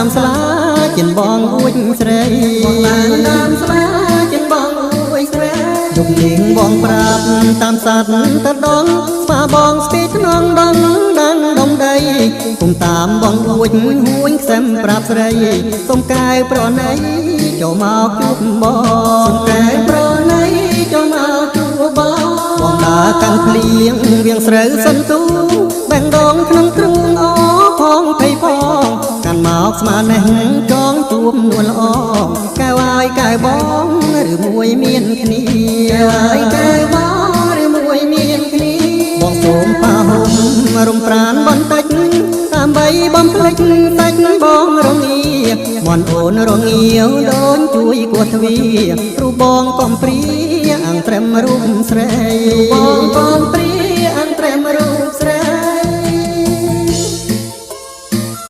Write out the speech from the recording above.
តាមស្លាចិនបងអួយស្រីបងតាមស្លាចិនបងអួយស្រីយប់នាងបងប្រាប់តាមសัตว์តដងស្វាបងស្ទីថ្នងដងដាំងដងដីគុំតាមបងអួយហួយខ្សែមប្រាប់ស្រីសុំកែវប្រណីចូលមកជួបបងសុំកែវប្រណីចូលមកជួបបងបងដើរកាន់ភ្លៀងវៀងស្រូវសន្ទូបែងដងក្នុងទ្រូងអផងភ័យផងកាន់មកស្មាននេះចងជួបនួនល្អកែវហើយកែវបងឬមួយមានគ្នាហើយកែវបងឬមួយមានគ្នាបងសូមប៉ាហុំរំប្រានបន្តិចដើម្បីបំភ្លេចសាច់បងរងាមន់អូនរងាវដូនជួយគួរទ្វាគ្រូបងកំព្រាអង្គត្រឹមរូបស្រីបងកំព្រា